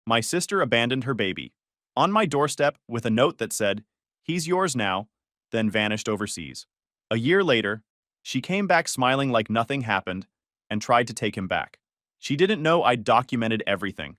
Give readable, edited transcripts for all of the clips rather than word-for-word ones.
My sister abandoned her baby on my doorstep with a note that said, "He's yours now," then vanished overseas. A year later, she came back smiling like nothing happened and tried to take him back. She didn't know I'd documented everything.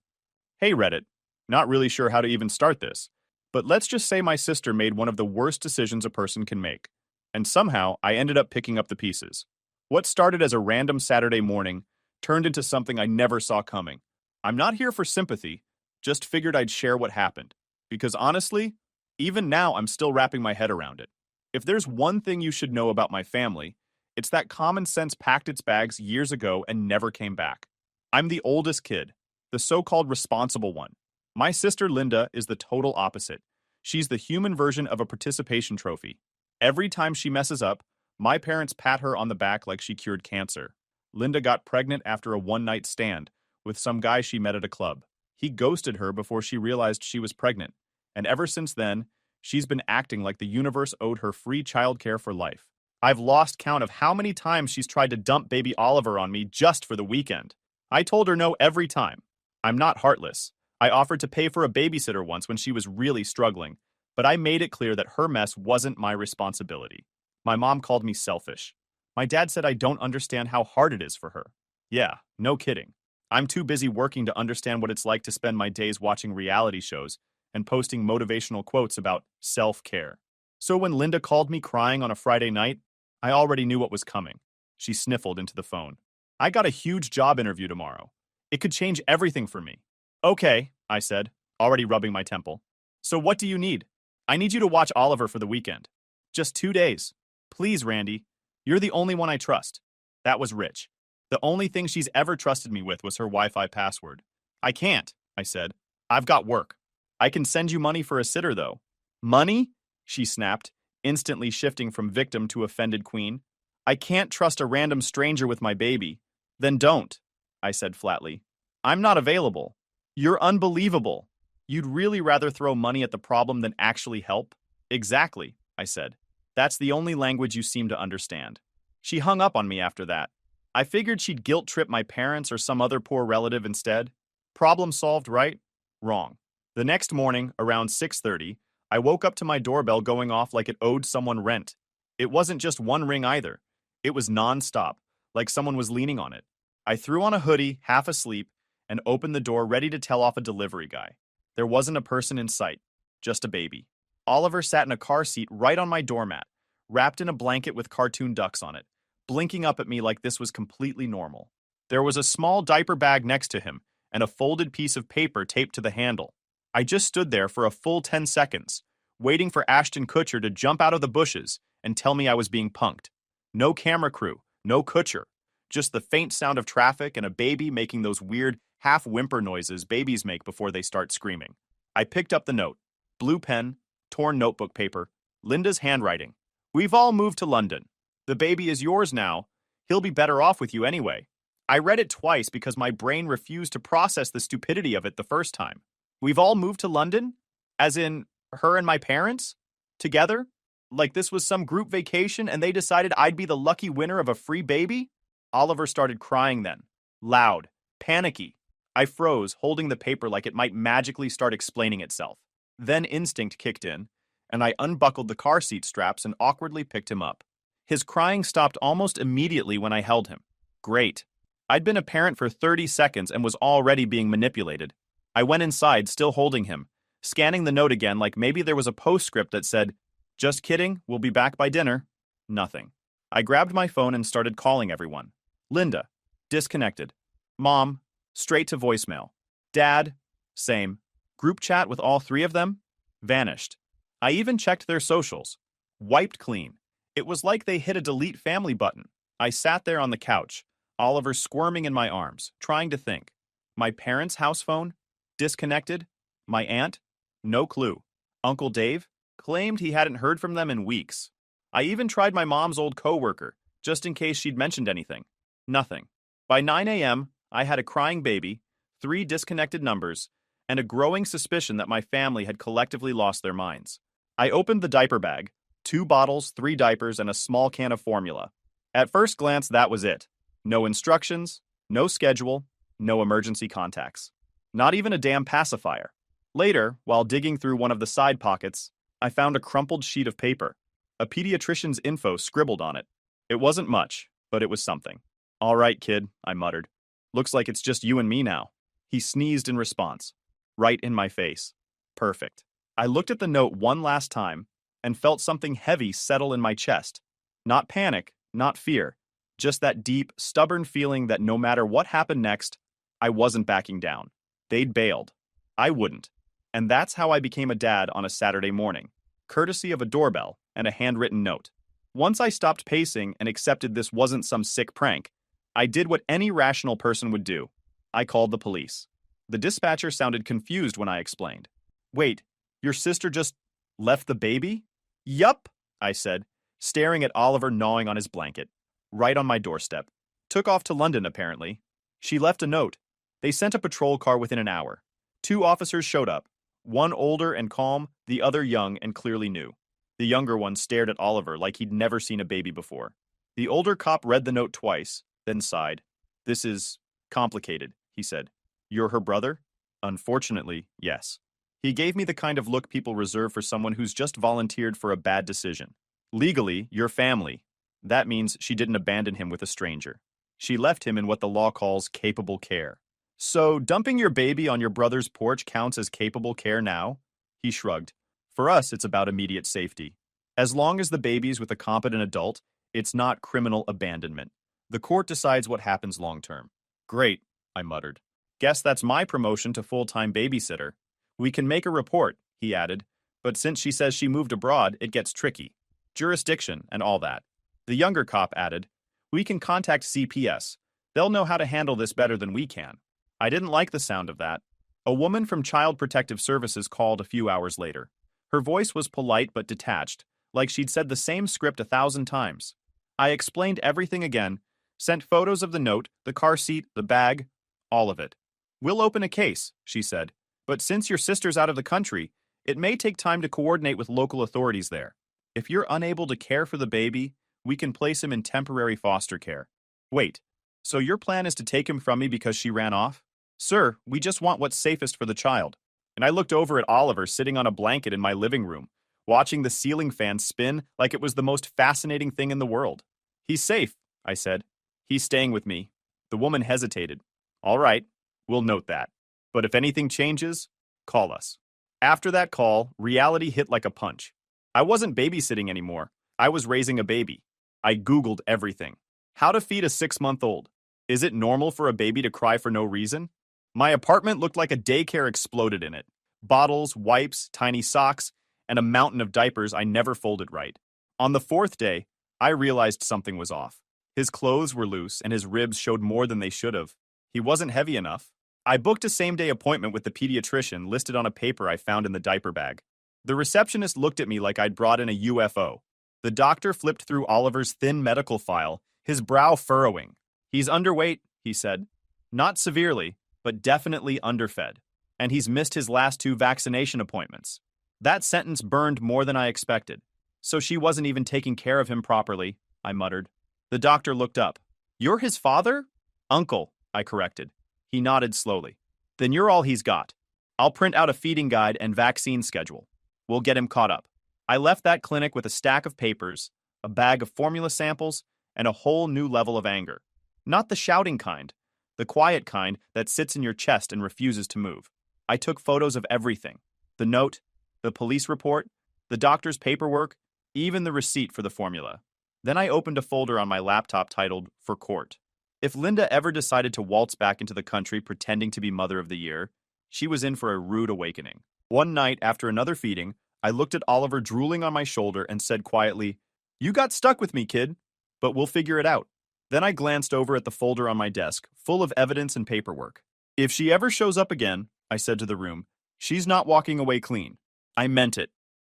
Hey Reddit, not really sure how to even start this, but let's just say my sister made one of the worst decisions a person can make. And somehow, I ended up picking up the pieces. What started as a random Saturday morning turned into something I never saw coming. I'm not here for sympathy, just figured I'd share what happened. Because honestly, even now I'm still wrapping my head around it. If there's one thing you should know about my family, it's that common sense packed its bags years ago and never came back. I'm the oldest kid, the so-called responsible one. My sister Linda is the total opposite. She's the human version of a participation trophy. Every time she messes up, my parents pat her on the back like she cured cancer. Linda got pregnant after a one-night stand with some guy she met at a club. He ghosted her before she realized she was pregnant, and ever since then, she's been acting like the universe owed her free childcare for life. I've lost count of how many times she's tried to dump baby Oliver on me just for the weekend. I told her no every time. I'm not heartless. I offered to pay for a babysitter once when she was really struggling, but I made it clear that her mess wasn't my responsibility. My mom called me selfish. My dad said I don't understand how hard it is for her. Yeah, no kidding. I'm too busy working to understand what it's like to spend my days watching reality shows and posting motivational quotes about self-care. So when Linda called me crying on a Friday night, I already knew what was coming. She sniffled into the phone. I got a huge job interview tomorrow. It could change everything for me. Okay, I said, already rubbing my temple. So what do you need? I need you to watch Oliver for the weekend. Just 2 days. Please, Randy. You're the only one I trust. That was Rich. The only thing she's ever trusted me with was her Wi-Fi password. I can't, I said. I've got work. I can send you money for a sitter, though. Money? She snapped, instantly shifting from victim to offended queen. I can't trust a random stranger with my baby. Then don't, I said flatly. I'm not available. You're unbelievable. You'd really rather throw money at the problem than actually help? Exactly, I said. That's the only language you seem to understand. She hung up on me after that. I figured she'd guilt-trip my parents or some other poor relative instead. Problem solved, right? Wrong. The next morning, around 6:30, I woke up to my doorbell going off like it owed someone rent. It wasn't just one ring either. It was non-stop, like someone was leaning on it. I threw on a hoodie, half asleep, and opened the door ready to tell off a delivery guy. There wasn't a person in sight, just a baby. Oliver sat in a car seat right on my doormat, wrapped in a blanket with cartoon ducks on it, blinking up at me like this was completely normal. There was a small diaper bag next to him and a folded piece of paper taped to the handle. I just stood there for a full 10 seconds, waiting for Ashton Kutcher to jump out of the bushes and tell me I was being punked. No camera crew, no Kutcher, just the faint sound of traffic and a baby making those weird half-whimper noises babies make before they start screaming. I picked up the note. Blue pen, torn notebook paper, Linda's handwriting. We've all moved to London. The baby is yours now. He'll be better off with you anyway. I read it twice because my brain refused to process the stupidity of it the first time. We've all moved to London? As in, her and my parents? Together? Like this was some group vacation and they decided I'd be the lucky winner of a free baby? Oliver started crying then. Loud. Panicky. I froze, holding the paper like it might magically start explaining itself. Then instinct kicked in, and I unbuckled the car seat straps and awkwardly picked him up. His crying stopped almost immediately when I held him. Great. I'd been a parent for 30 seconds and was already being manipulated. I went inside, still holding him, scanning the note again like maybe there was a postscript that said, "Just kidding, we'll be back by dinner." Nothing. I grabbed my phone and started calling everyone. Linda. Disconnected. Mom. Straight to voicemail. Dad. Same. Group chat with all three of them. Vanished. I even checked their socials. Wiped clean. It was like they hit a delete family button. I sat there on the couch, Oliver squirming in my arms, trying to think. My parents' house phone? Disconnected. My aunt? No clue. Uncle Dave? Claimed he hadn't heard from them in weeks. I even tried my mom's old coworker, just in case she'd mentioned anything. Nothing. By 9 a.m., I had a crying baby, 3 disconnected numbers, and a growing suspicion that my family had collectively lost their minds. I opened the diaper bag, 2 bottles, 3 diapers, and a small can of formula. At first glance, that was it. No instructions, no schedule, no emergency contacts. Not even a damn pacifier. Later, while digging through one of the side pockets, I found a crumpled sheet of paper. A pediatrician's info scribbled on it. It wasn't much, but it was something. All right, kid, I muttered. Looks like it's just you and me now. He sneezed in response. Right in my face. Perfect. I looked at the note one last time and felt something heavy settle in my chest. Not panic, not fear. Just that deep, stubborn feeling that no matter what happened next, I wasn't backing down. They'd bailed. I wouldn't. And that's how I became a dad on a Saturday morning, courtesy of a doorbell and a handwritten note. Once I stopped pacing and accepted this wasn't some sick prank, I did what any rational person would do. I called the police. The dispatcher sounded confused when I explained. Wait, your sister just left the baby? Yup, I said, staring at Oliver gnawing on his blanket. Right on my doorstep. Took off to London, apparently. She left a note. They sent a patrol car within an hour. 2 officers showed up. One older and calm, the other young and clearly new. The younger one stared at Oliver like he'd never seen a baby before. The older cop read the note twice, then sighed. This is complicated, he said. You're her brother? Unfortunately, yes. He gave me the kind of look people reserve for someone who's just volunteered for a bad decision. Legally, you're family. That means she didn't abandon him with a stranger. She left him in what the law calls capable care. So, dumping your baby on your brother's porch counts as capable care now? He shrugged. For us, it's about immediate safety. As long as the baby's with a competent adult, it's not criminal abandonment. The court decides what happens long term. Great, I muttered. Guess that's my promotion to full-time babysitter. We can make a report, he added, but since she says she moved abroad, it gets tricky. Jurisdiction and all that. The younger cop added, we can contact CPS. They'll know how to handle this better than we can. I didn't like the sound of that. A woman from Child Protective Services called a few hours later. Her voice was polite but detached, like she'd said the same script 1,000 times. I explained everything again, sent photos of the note, the car seat, the bag, all of it. We'll open a case, she said, but since your sister's out of the country, it may take time to coordinate with local authorities there. If you're unable to care for the baby, we can place him in temporary foster care. Wait, so your plan is to take him from me because she ran off? Sir, we just want what's safest for the child. And I looked over at Oliver sitting on a blanket in my living room, watching the ceiling fan spin like it was the most fascinating thing in the world. He's safe, I said. He's staying with me. The woman hesitated. All right, we'll note that. But if anything changes, call us. After that call, reality hit like a punch. I wasn't babysitting anymore. I was raising a baby. I Googled everything. How to feed a 6-month-old. Is it normal for a baby to cry for no reason? My apartment looked like a daycare exploded in it. Bottles, wipes, tiny socks, and a mountain of diapers I never folded right. On the 4th day, I realized something was off. His clothes were loose and his ribs showed more than they should have. He wasn't heavy enough. I booked a same-day appointment with the pediatrician listed on a paper I found in the diaper bag. The receptionist looked at me like I'd brought in a UFO. The doctor flipped through Oliver's thin medical file, his brow furrowing. He's underweight, he said. Not severely, but definitely underfed. And he's missed his last 2 vaccination appointments. That sentence burned more than I expected. So she wasn't even taking care of him properly, I muttered. The doctor looked up. You're his father? Uncle, I corrected. He nodded slowly. Then you're all he's got. I'll print out a feeding guide and vaccine schedule. We'll get him caught up. I left that clinic with a stack of papers, a bag of formula samples, and a whole new level of anger. Not the shouting kind, the quiet kind that sits in your chest and refuses to move. I took photos of everything. The note, the police report, the doctor's paperwork, even the receipt for the formula. Then I opened a folder on my laptop titled, For Court. If Linda ever decided to waltz back into the country pretending to be Mother of the Year, she was in for a rude awakening. One night, after another feeding, I looked at Oliver drooling on my shoulder and said quietly, You got stuck with me, kid, but we'll figure it out. Then I glanced over at the folder on my desk, full of evidence and paperwork. If she ever shows up again, I said to the room, she's not walking away clean. I meant it.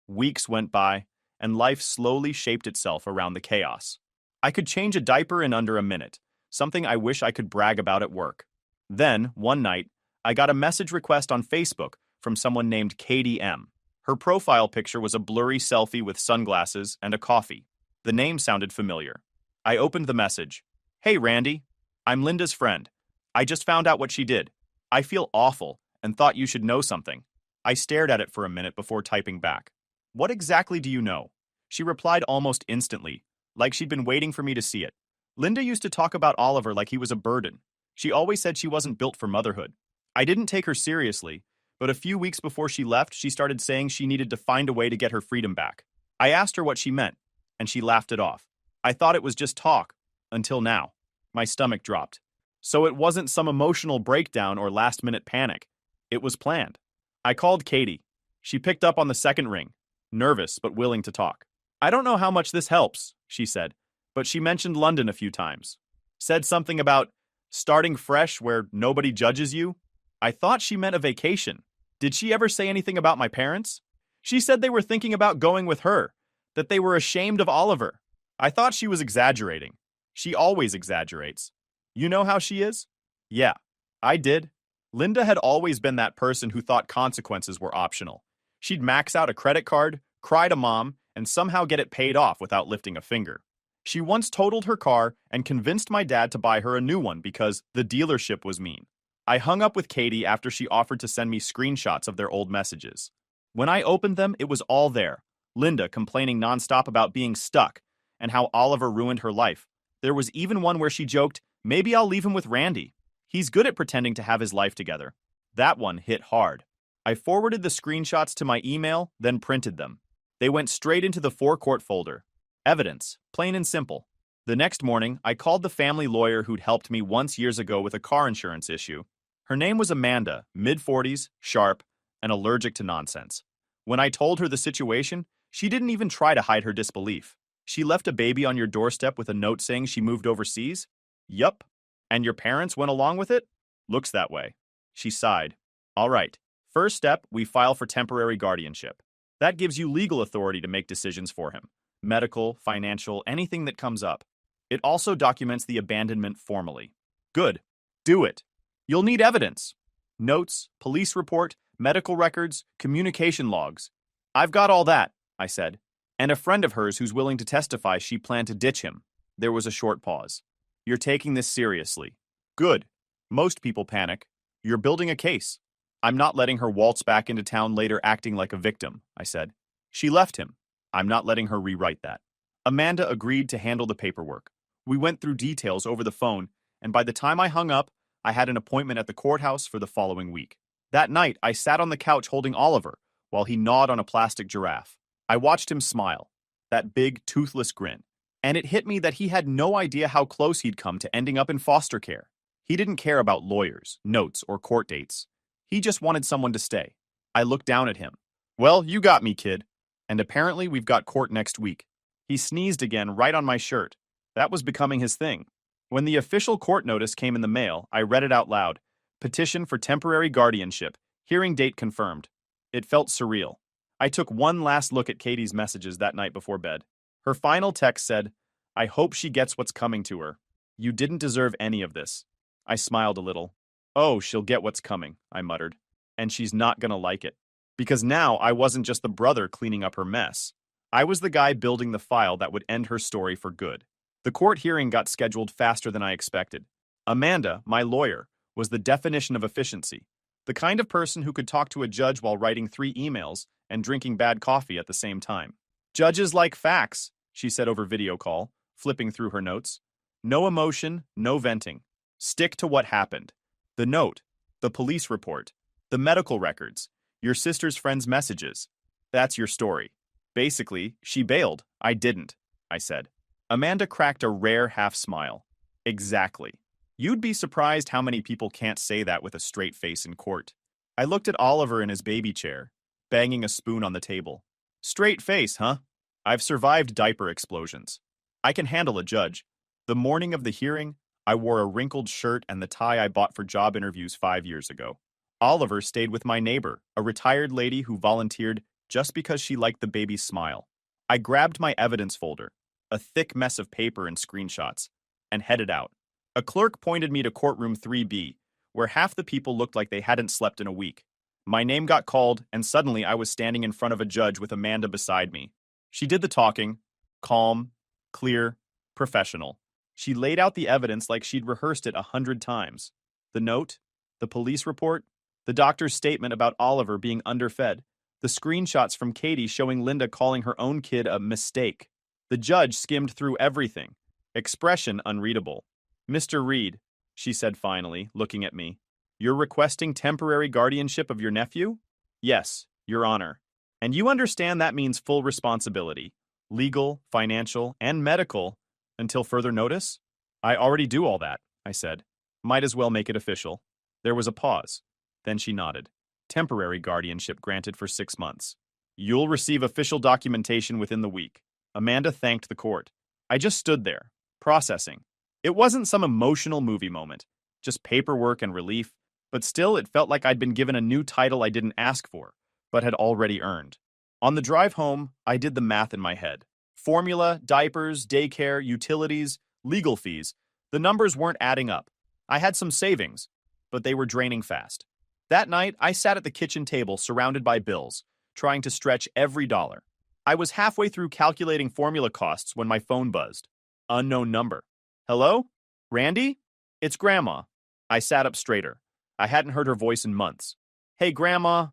Weeks went by, and life slowly shaped itself around the chaos. I could change a diaper in under a minute, something I wish I could brag about at work. Then, one night, I got a message request on Facebook from someone named Katie M. Her profile picture was a blurry selfie with sunglasses and a coffee. The name sounded familiar. I opened the message. Hey, Randy. I'm Linda's friend. I just found out what she did. I feel awful, and thought you should know something. I stared at it for a minute before typing back. What exactly do you know? She replied almost instantly, like she'd been waiting for me to see it. Linda used to talk about Oliver like he was a burden. She always said she wasn't built for motherhood. I didn't take her seriously, but a few weeks before she left, she started saying she needed to find a way to get her freedom back. I asked her what she meant, and she laughed it off. I thought it was just talk, until now. My stomach dropped. So it wasn't some emotional breakdown or last-minute panic. It was planned. I called Katie. She picked up on the second ring, nervous but willing to talk. I don't know how much this helps, she said, but she mentioned London a few times. Said something about starting fresh where nobody judges you. I thought she meant a vacation. Did she ever say anything about my parents? She said they were thinking about going with her, that they were ashamed of Oliver. I thought she was exaggerating. She always exaggerates. You know how she is? Yeah, I did. Linda had always been that person who thought consequences were optional. She'd max out a credit card, cry to mom, and somehow get it paid off without lifting a finger. She once totaled her car and convinced my dad to buy her a new one because the dealership was mean. I hung up with Katie after she offered to send me screenshots of their old messages. When I opened them, it was all there. Linda complaining nonstop about being stuck and how Oliver ruined her life. There was even one where she joked, maybe I'll leave him with Randy. He's good at pretending to have his life together. That one hit hard. I forwarded the screenshots to my email, then printed them. They went straight into the forecourt folder. Evidence, plain and simple. The next morning, I called the family lawyer who'd helped me once years ago with a car insurance issue. Her name was Amanda, mid-40s, sharp, and allergic to nonsense. When I told her the situation, she didn't even try to hide her disbelief. She left a baby on your doorstep with a note saying she moved overseas? Yup. And your parents went along with it? Looks that way. She sighed. All right. First step, we file for temporary guardianship. That gives you legal authority to make decisions for him. Medical, financial, anything that comes up. It also documents the abandonment formally. Good. Do it. You'll need evidence. Notes, police report, medical records, communication logs. I've got all that, I said. And a friend of hers who's willing to testify she planned to ditch him. There was a short pause. You're taking this seriously. Good. Most people panic. You're building a case. I'm not letting her waltz back into town later acting like a victim, I said. She left him. I'm not letting her rewrite that. Amanda agreed to handle the paperwork. We went through details over the phone, and by the time I hung up, I had an appointment at the courthouse for the following week. That night, I sat on the couch holding Oliver while he gnawed on a plastic giraffe. I watched him smile, that big, toothless grin, and it hit me that he had no idea how close he'd come to ending up in foster care. He didn't care about lawyers, notes, or court dates. He just wanted someone to stay. I looked down at him. Well, you got me, kid. And apparently we've got court next week. He sneezed again right on my shirt. That was becoming his thing. When the official court notice came in the mail, I read it out loud. Petition for temporary guardianship. Hearing date confirmed. It felt surreal. I took one last look at Katie's messages that night before bed. Her final text said, I hope she gets what's coming to her. You didn't deserve any of this. I smiled a little. Oh, she'll get what's coming, I muttered. And she's not gonna like it. Because now I wasn't just the brother cleaning up her mess. I was the guy building the file that would end her story for good. The court hearing got scheduled faster than I expected. Amanda, my lawyer, was the definition of efficiency. The kind of person who could talk to a judge while writing 3 emails and drinking bad coffee at the same time. Judges like facts, she said over video call, flipping through her notes. No emotion, no venting. Stick to what happened. The note, the police report, the medical records, your sister's friend's messages. That's your story. Basically, she bailed. I didn't, I said. Amanda cracked a rare half smile. Exactly. You'd be surprised how many people can't say that with a straight face in court. I looked at Oliver in his baby chair, banging a spoon on the table. Straight face, huh? I've survived diaper explosions. I can handle a judge. The morning of the hearing, I wore a wrinkled shirt and the tie I bought for job interviews 5 years ago. Oliver stayed with my neighbor, a retired lady who volunteered just because she liked the baby's smile. I grabbed my evidence folder, a thick mess of paper and screenshots, and headed out. A clerk pointed me to courtroom 3B, where half the people looked like they hadn't slept in a week. My name got called, and suddenly I was standing in front of a judge with Amanda beside me. She did the talking, calm, clear, professional. She laid out the evidence like she'd rehearsed it 100 times. The note, the police report, The doctor's statement about Oliver being underfed. The screenshots from Katie showing Linda calling her own kid a mistake. The judge skimmed through everything. Expression unreadable. Mr. Reed, she said finally, looking at me. You're requesting temporary guardianship of your nephew? Yes, Your Honor. And you understand that means full responsibility. Legal, financial, and medical, until further notice? I already do all that, I said. Might as well make it official. There was a pause. Then she nodded. Temporary guardianship granted for 6 months. You'll receive official documentation within the week. Amanda thanked the court. I just stood there, processing. It wasn't some emotional movie moment, just paperwork and relief, but still it felt like I'd been given a new title I didn't ask for, but had already earned. On the drive home, I did the math in my head. Formula, diapers, daycare, utilities, legal fees. The numbers weren't adding up. I had some savings, but they were draining fast. That night, I sat at the kitchen table surrounded by bills, trying to stretch every dollar. I was halfway through calculating formula costs when my phone buzzed. Unknown number. Hello? Randy? It's Grandma. I sat up straighter. I hadn't heard her voice in months. Hey, Grandma.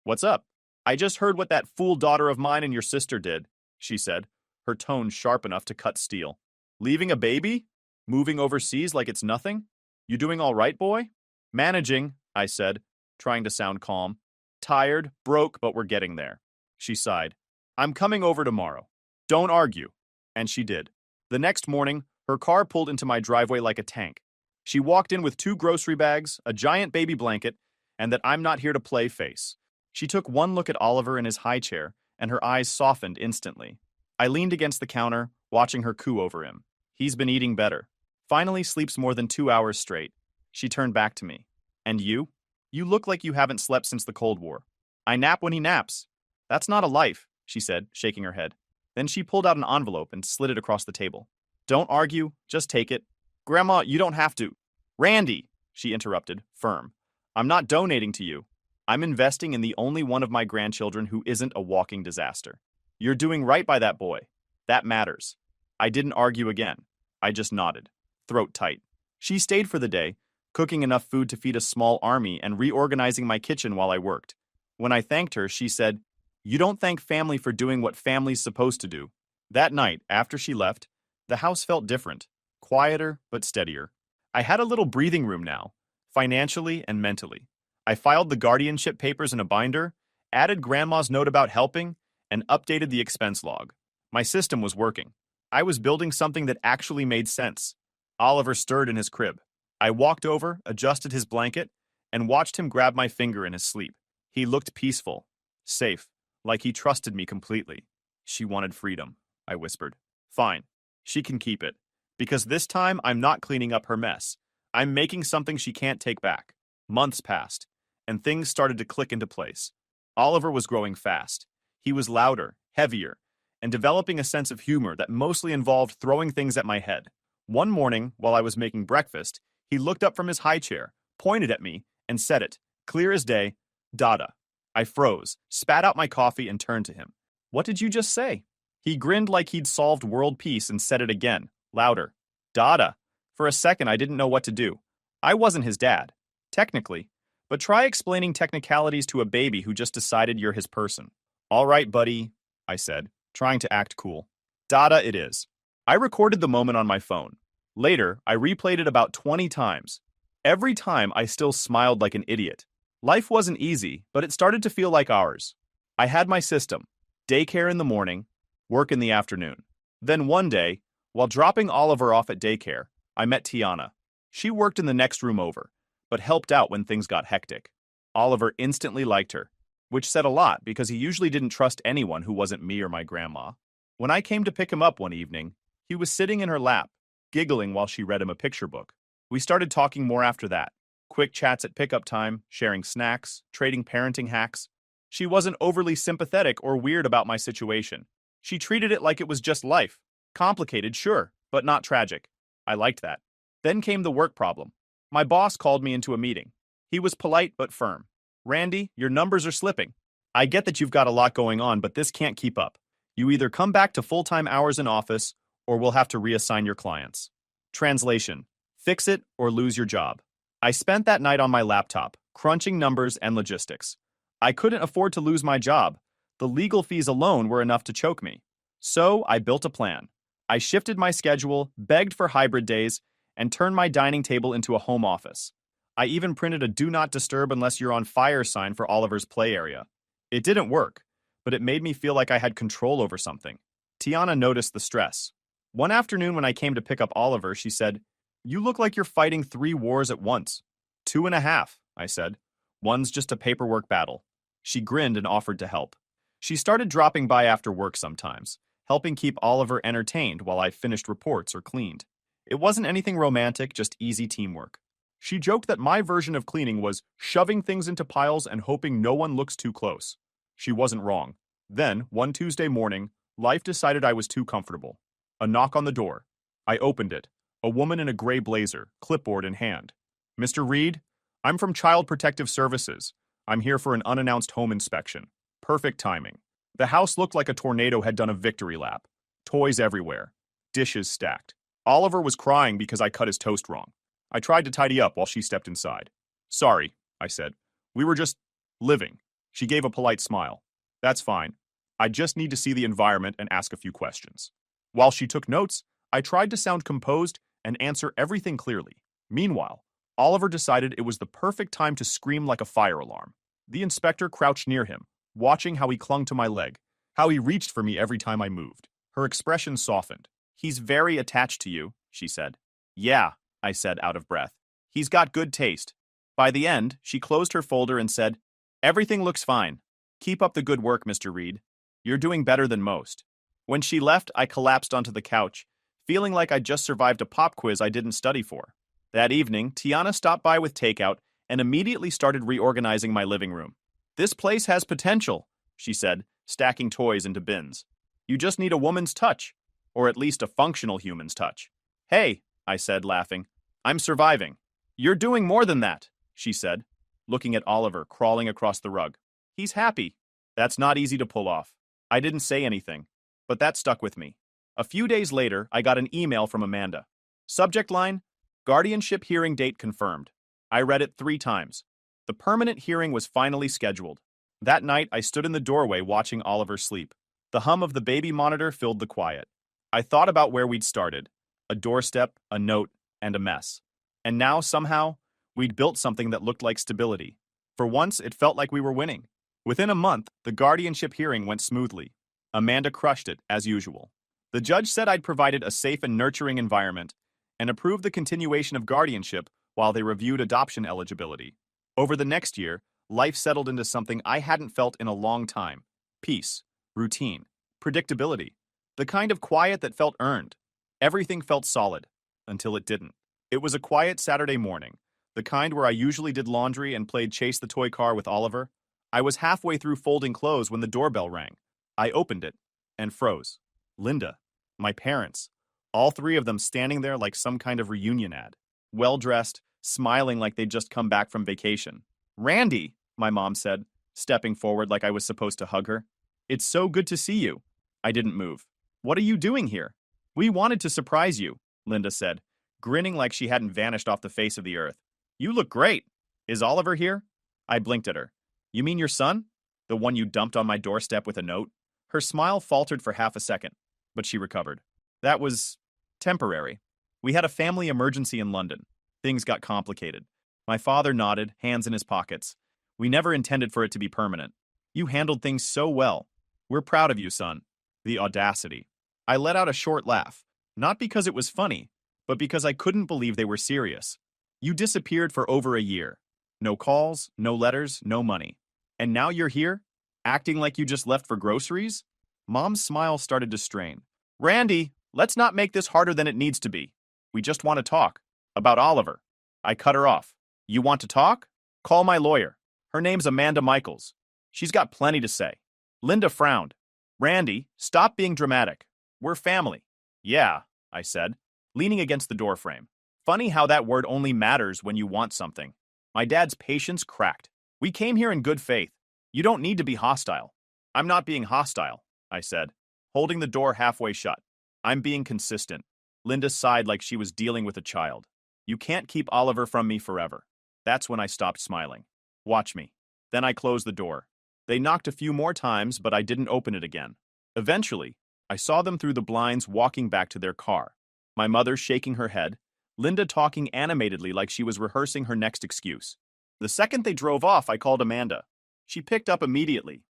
What's up? I just heard what that fool daughter of mine and your sister did, she said, her tone sharp enough to cut steel. Leaving a baby? Moving overseas like it's nothing? You doing all right, boy? Managing, I said, trying to sound calm. Tired, broke, but we're getting there. She sighed. I'm coming over tomorrow. Don't argue. And she did. The next morning, her car pulled into my driveway like a tank. She walked in with 2 grocery bags, a giant baby blanket, and that I'm not here to play face. She took one look at Oliver in his high chair, and her eyes softened instantly. I leaned against the counter, watching her coo over him. He's been eating better. Finally sleeps more than 2 hours straight. She turned back to me. And you? You look like you haven't slept since the Cold War. I nap when he naps. That's not a life, she said, shaking her head. Then she pulled out an envelope and slid it across the table. Don't argue, just take it. Grandma, you don't have to. Randy, she interrupted, firm. I'm not donating to you. I'm investing in the only one of my grandchildren who isn't a walking disaster. You're doing right by that boy. That matters. I didn't argue again. I just nodded, throat tight. She stayed for the day, cooking enough food to feed a small army and reorganizing my kitchen while I worked. When I thanked her, she said, You don't thank family for doing what family's supposed to do. That night, after she left, the house felt different, quieter but steadier. I had a little breathing room now, financially and mentally. I filed the guardianship papers in a binder, added Grandma's note about helping, and updated the expense log. My system was working. I was building something that actually made sense. Oliver stirred in his crib. I walked over, adjusted his blanket, and watched him grab my finger in his sleep. He looked peaceful, safe, like he trusted me completely. She wanted freedom, I whispered. Fine, she can keep it. Because this time, I'm not cleaning up her mess. I'm making something she can't take back. Months passed, and things started to click into place. Oliver was growing fast. He was louder, heavier, and developing a sense of humor that mostly involved throwing things at my head. One morning, while I was making breakfast, he looked up from his high chair, pointed at me, and said it, clear as day, Dada. I froze, spat out my coffee, and turned to him. What did you just say? He grinned like he'd solved world peace and said it again, louder. Dada. For a second, I didn't know what to do. I wasn't his dad, technically, but try explaining technicalities to a baby who just decided you're his person. All right, buddy, I said, trying to act cool. Dada it is. I recorded the moment on my phone. Later, I replayed it about 20 times. Every time, I still smiled like an idiot. Life wasn't easy, but it started to feel like ours. I had my system. Daycare in the morning, work in the afternoon. Then one day, while dropping Oliver off at daycare, I met Tiana. She worked in the next room over, but helped out when things got hectic. Oliver instantly liked her, which said a lot because he usually didn't trust anyone who wasn't me or my grandma. When I came to pick him up one evening, he was sitting in her lap, giggling while she read him a picture book. We started talking more after that. Quick chats at pickup time, sharing snacks, trading parenting hacks. She wasn't overly sympathetic or weird about my situation. She treated it like it was just life. Complicated, sure, but not tragic. I liked that. Then came the work problem. My boss called me into a meeting. He was polite but firm. Randy, your numbers are slipping. I get that you've got a lot going on, but this can't keep up. You either come back to full-time hours in office, or we'll have to reassign your clients. Translation: fix it or lose your job. I spent that night on my laptop, crunching numbers and logistics. I couldn't afford to lose my job. The legal fees alone were enough to choke me. So I built a plan. I shifted my schedule, begged for hybrid days, and turned my dining table into a home office. I even printed a "Do Not Disturb Unless You're on Fire" sign for Oliver's play area. It didn't work, but it made me feel like I had control over something. Tiana noticed the stress. One afternoon when I came to pick up Oliver, she said, "You look like you're fighting 3 wars at once." "2.5," I said. "One's just a paperwork battle." She grinned and offered to help. She started dropping by after work sometimes, helping keep Oliver entertained while I finished reports or cleaned. It wasn't anything romantic, just easy teamwork. She joked that my version of cleaning was shoving things into piles and hoping no one looks too close. She wasn't wrong. Then, one Tuesday morning, life decided I was too comfortable. A knock on the door. I opened it. A woman in a gray blazer, clipboard in hand. "Mr. Reed, I'm from Child Protective Services. I'm here for an unannounced home inspection." Perfect timing. The house looked like a tornado had done a victory lap. Toys everywhere. Dishes stacked. Oliver was crying because I cut his toast wrong. I tried to tidy up while she stepped inside. "Sorry," I said. "We were just living." She gave a polite smile. "That's fine. I just need to see the environment and ask a few questions." While she took notes, I tried to sound composed and answer everything clearly. Meanwhile, Oliver decided it was the perfect time to scream like a fire alarm. The inspector crouched near him, watching how he clung to my leg, how he reached for me every time I moved. Her expression softened. "He's very attached to you," she said. "Yeah," I said out of breath. "He's got good taste." By the end, she closed her folder and said, "Everything looks fine. Keep up the good work, Mr. Reed. You're doing better than most." When she left, I collapsed onto the couch, feeling like I'd just survived a pop quiz I didn't study for. That evening, Tiana stopped by with takeout and immediately started reorganizing my living room. "This place has potential," she said, stacking toys into bins. "You just need a woman's touch, or at least a functional human's touch." "Hey," I said, laughing. "I'm surviving." "You're doing more than that," she said, looking at Oliver crawling across the rug. "He's happy." That's not easy to pull off. I didn't say anything, but that stuck with me. A few days later, I got an email from Amanda. Subject line, "Guardianship hearing date confirmed." I read it 3 times. The permanent hearing was finally scheduled. That night, I stood in the doorway watching Oliver sleep. The hum of the baby monitor filled the quiet. I thought about where we'd started. A doorstep, a note, and a mess. And now, somehow, we'd built something that looked like stability. For once, it felt like we were winning. Within a month, the guardianship hearing went smoothly. Amanda crushed it, as usual. The judge said I'd provided a safe and nurturing environment and approved the continuation of guardianship while they reviewed adoption eligibility. Over the next year, life settled into something I hadn't felt in a long time. Peace, routine, predictability. The kind of quiet that felt earned. Everything felt solid, until it didn't. It was a quiet Saturday morning, the kind where I usually did laundry and played chase the toy car with Oliver. I was halfway through folding clothes when the doorbell rang. I opened it and froze. Linda, my parents, all 3 of them standing there like some kind of reunion ad. Well-dressed, smiling like they'd just come back from vacation. "Randy," my mom said, stepping forward like I was supposed to hug her. "It's so good to see you." I didn't move. "What are you doing here?" "We wanted to surprise you," Linda said, grinning like she hadn't vanished off the face of the earth. "You look great. Is Oliver here?" I blinked at her. "You mean your son? The one you dumped on my doorstep with a note?" Her smile faltered for half a second, but she recovered. "That was temporary. We had a family emergency in London. Things got complicated." My father nodded, hands in his pockets. "We never intended for it to be permanent. You handled things so well. We're proud of you, son." The audacity. I let out a short laugh, not because it was funny, but because I couldn't believe they were serious. "You disappeared for over a year. No calls, no letters, no money. And now you're here, acting like you just left for groceries?" Mom's smile started to strain. "Randy, let's not make this harder than it needs to be. We just want to talk. About Oliver." I cut her off. "You want to talk? Call my lawyer. Her name's Amanda Michaels. She's got plenty to say." Linda frowned. "Randy, stop being dramatic. We're family." "Yeah," I said, leaning against the doorframe. Funny how that word only matters when you want something. My dad's patience cracked. "We came here in good faith. You don't need to be hostile." "I'm not being hostile," I said, holding the door halfway shut. "I'm being consistent." Linda sighed like she was dealing with a child. "You can't keep Oliver from me forever." That's when I stopped smiling. Watch me. Then I closed the door. They knocked a few more times, but I didn't open it again. Eventually, I saw them through the blinds walking back to their car. My mother shaking her head, Linda talking animatedly like she was rehearsing her next excuse. The second they drove off, I called Amanda. She picked up immediately.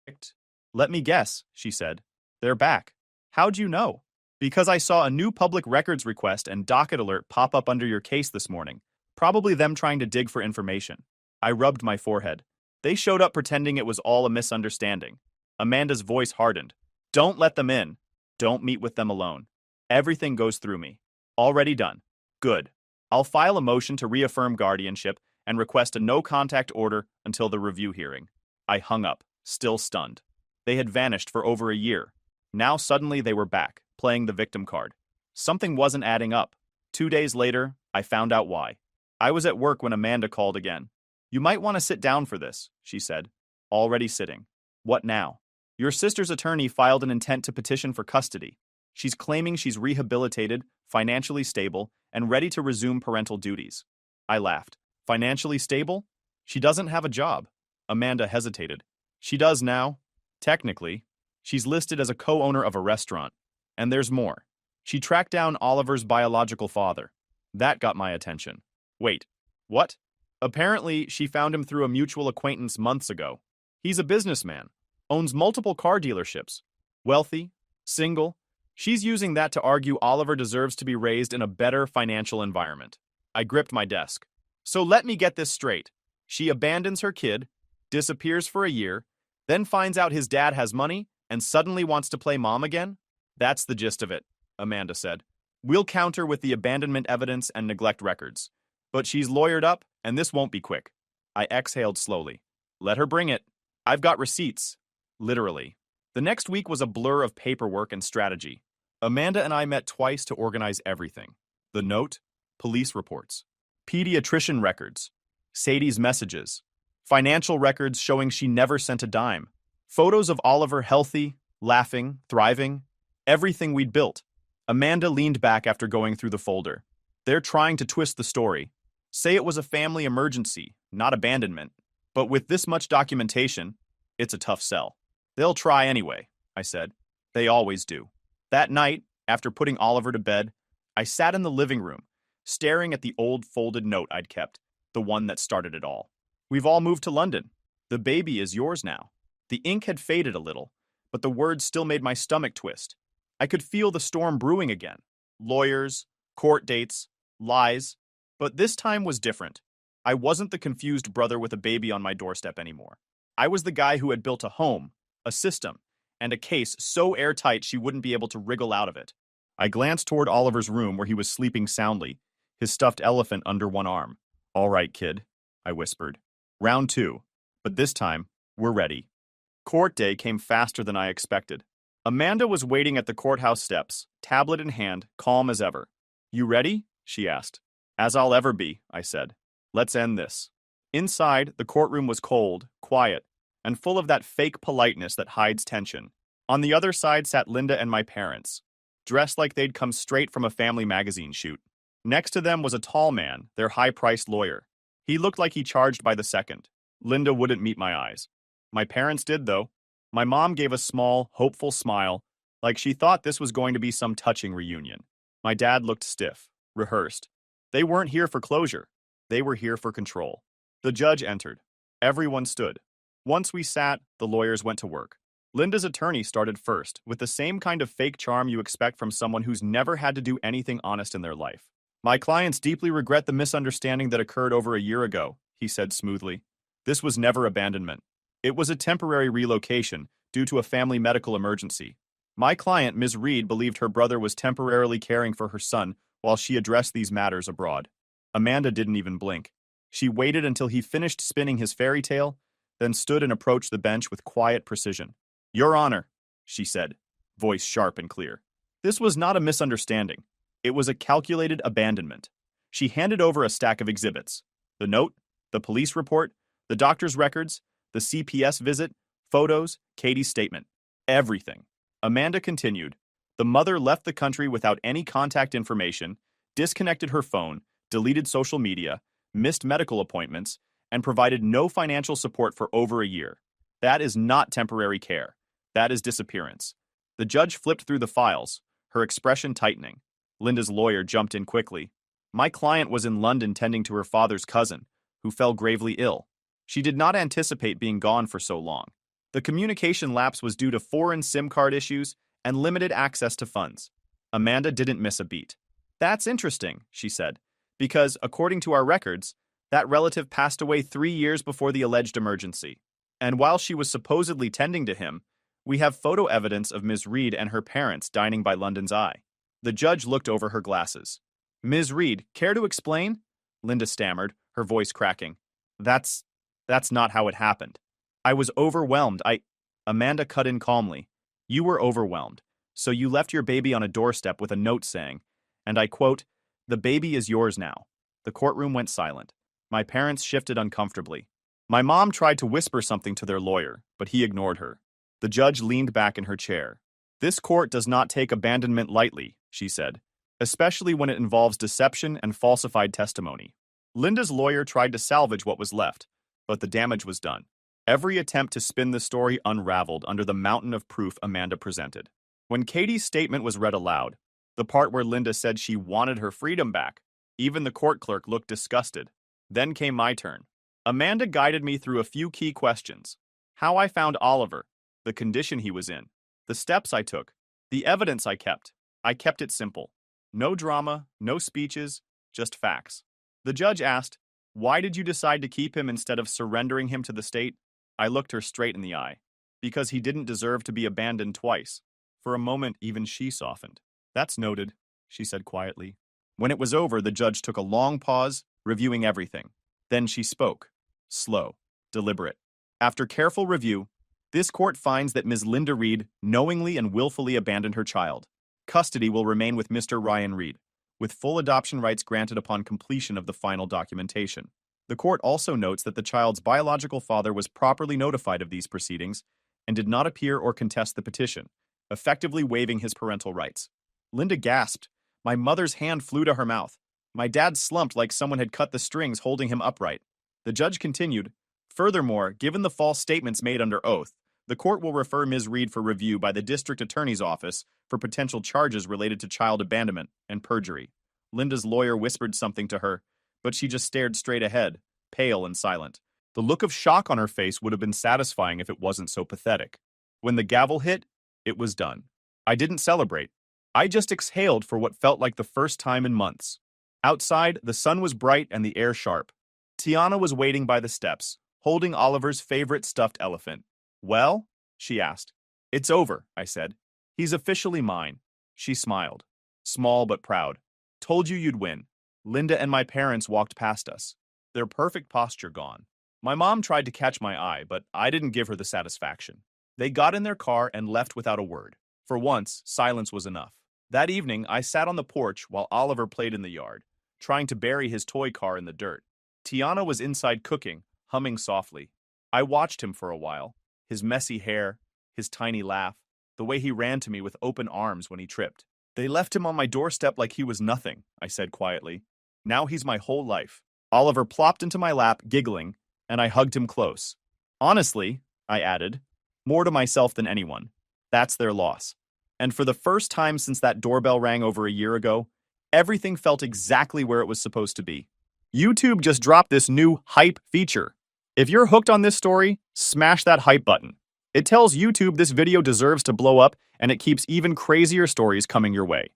Let me guess, she said. They're back. How'd you know? Because I saw a new public records request and docket alert pop up under your case this morning. Probably them trying to dig for information. I rubbed my forehead. They showed up pretending it was all a misunderstanding. Amanda's voice hardened. Don't let them in. Don't meet with them alone. Everything goes through me. Already done. Good. I'll file a motion to reaffirm guardianship and request a no-contact order until the review hearing. I hung up, still stunned. They had vanished for over a year. Now suddenly they were back, playing the victim card. Something wasn't adding up. 2 days later, I found out why. I was at work when Amanda called again. You might want to sit down for this, she said. Already sitting. What now? Your sister's attorney filed an intent to petition for custody. She's claiming she's rehabilitated, financially stable, and ready to resume parental duties. I laughed. Financially stable? She doesn't have a job. Amanda hesitated. She does now. Technically. She's listed as a co-owner of a restaurant. And there's more. She tracked down Oliver's biological father. That got my attention. Wait, what? Apparently, she found him through a mutual acquaintance months ago. He's a businessman, owns multiple car dealerships, wealthy, single. She's using that to argue Oliver deserves to be raised in a better financial environment. I gripped my desk. So let me get this straight. She abandons her kid, disappears for a year, then finds out his dad has money and suddenly wants to play mom again? That's the gist of it, Amanda said. We'll counter with the abandonment evidence and neglect records. But she's lawyered up, and this won't be quick. I exhaled slowly. Let her bring it. I've got receipts. Literally. The next week was a blur of paperwork and strategy. Amanda and I met twice to organize everything. The note, police reports, pediatrician records, Sadie's messages, financial records showing she never sent a dime, photos of Oliver healthy, laughing, thriving, everything we'd built. Amanda leaned back after going through the folder. They're trying to twist the story. Say it was a family emergency, not abandonment. But with this much documentation, it's a tough sell. They'll try anyway, I said. They always do. That night, after putting Oliver to bed, I sat in the living room, staring at the old folded note I'd kept, the one that started it all. We've all moved to London. The baby is yours now. The ink had faded a little, but the words still made my stomach twist. I could feel the storm brewing again. Lawyers, court dates, lies. But this time was different. I wasn't the confused brother with a baby on my doorstep anymore. I was the guy who had built a home, a system, and a case so airtight she wouldn't be able to wriggle out of it. I glanced toward Oliver's room where he was sleeping soundly, his stuffed elephant under one arm. All right, kid, I whispered. Round 2. But this time, we're ready. Court day came faster than I expected. Amanda was waiting at the courthouse steps, tablet in hand, calm as ever. You ready? She asked. As I'll ever be, I said. Let's end this. Inside, the courtroom was cold, quiet, and full of that fake politeness that hides tension. On the other side sat Linda and my parents, dressed like they'd come straight from a family magazine shoot. Next to them was a tall man, their high-priced lawyer. He looked like he charged by the second. Linda wouldn't meet my eyes. My parents did, though. My mom gave a small, hopeful smile, like she thought this was going to be some touching reunion. My dad looked stiff, rehearsed. They weren't here for closure. They were here for control. The judge entered. Everyone stood. Once we sat, the lawyers went to work. Linda's attorney started first, with the same kind of fake charm you expect from someone who's never had to do anything honest in their life. My clients deeply regret the misunderstanding that occurred over a year ago, he said smoothly. This was never abandonment. It was a temporary relocation due to a family medical emergency. My client, Ms. Reed, believed her brother was temporarily caring for her son while she addressed these matters abroad. Amanda didn't even blink. She waited until he finished spinning his fairy tale, then stood and approached the bench with quiet precision. Your Honor, she said, voice sharp and clear. This was not a misunderstanding. It was a calculated abandonment. She handed over a stack of exhibits. The note, the police report, the doctor's records, the CPS visit, photos, Katie's statement. Everything. Amanda continued. The mother left the country without any contact information, disconnected her phone, deleted social media, missed medical appointments, and provided no financial support for over a year. That is not temporary care. That is disappearance. The judge flipped through the files, her expression tightening. Linda's lawyer jumped in quickly. My client was in London tending to her father's cousin, who fell gravely ill. She did not anticipate being gone for so long. The communication lapse was due to foreign SIM card issues and limited access to funds. Amanda didn't miss a beat. That's interesting, she said, because, according to our records, that relative passed away 3 years before the alleged emergency. And while she was supposedly tending to him, we have photo evidence of Ms. Reed and her parents dining by London's Eye. The judge looked over her glasses. Ms. Reed, care to explain? Linda stammered, her voice cracking. That's not how it happened. I was overwhelmed. Amanda cut in calmly. You were overwhelmed, so you left your baby on a doorstep with a note saying, and I quote, "The baby is yours now." The courtroom went silent. My parents shifted uncomfortably. My mom tried to whisper something to their lawyer, but he ignored her. The judge leaned back in her chair. This court does not take abandonment lightly, she said, especially when it involves deception and falsified testimony. Linda's lawyer tried to salvage what was left, but the damage was done. Every attempt to spin the story unraveled under the mountain of proof Amanda presented. When Katie's statement was read aloud, the part where Linda said she wanted her freedom back, even the court clerk looked disgusted. Then came my turn. Amanda guided me through a few key questions. How I found Oliver, the condition he was in, the steps I took, the evidence I kept. I kept it simple. No drama, no speeches, just facts. The judge asked, "Why did you decide to keep him instead of surrendering him to the state?" I looked her straight in the eye. Because he didn't deserve to be abandoned twice. For a moment, even she softened. That's noted, she said quietly. When it was over, the judge took a long pause, reviewing everything. Then she spoke. Slow, deliberate. After careful review, this court finds that Ms. Linda Reed knowingly and willfully abandoned her child. Custody will remain with Mr. Ryan Reed, with full adoption rights granted upon completion of the final documentation. The court also notes that the child's biological father was properly notified of these proceedings and did not appear or contest the petition, effectively waiving his parental rights. Linda gasped. My mother's hand flew to her mouth. My dad slumped like someone had cut the strings holding him upright. The judge continued, furthermore, given the false statements made under oath, the court will refer Ms. Reed for review by the district attorney's office for potential charges related to child abandonment and perjury. Linda's lawyer whispered something to her, but she just stared straight ahead, pale and silent. The look of shock on her face would have been satisfying if it wasn't so pathetic. When the gavel hit, it was done. I didn't celebrate. I just exhaled for what felt like the first time in months. Outside, the sun was bright and the air sharp. Tiana was waiting by the steps, holding Oliver's favorite stuffed elephant. Well? She asked. It's over, I said. He's officially mine. She smiled. Small but proud. Told you you'd win. Linda and my parents walked past us, their perfect posture gone. My mom tried to catch my eye, but I didn't give her the satisfaction. They got in their car and left without a word. For once, silence was enough. That evening, I sat on the porch while Oliver played in the yard, trying to bury his toy car in the dirt. Tiana was inside cooking, humming softly. I watched him for a while, his messy hair, his tiny laugh, the way he ran to me with open arms when he tripped. They left him on my doorstep like he was nothing, I said quietly. Now he's my whole life. Oliver plopped into my lap, giggling, and I hugged him close. Honestly, I added, more to myself than anyone. That's their loss. And for the first time since that doorbell rang over a year ago, everything felt exactly where it was supposed to be. YouTube just dropped this new hype feature. If you're hooked on this story, smash that hype button. It tells YouTube this video deserves to blow up, and it keeps even crazier stories coming your way.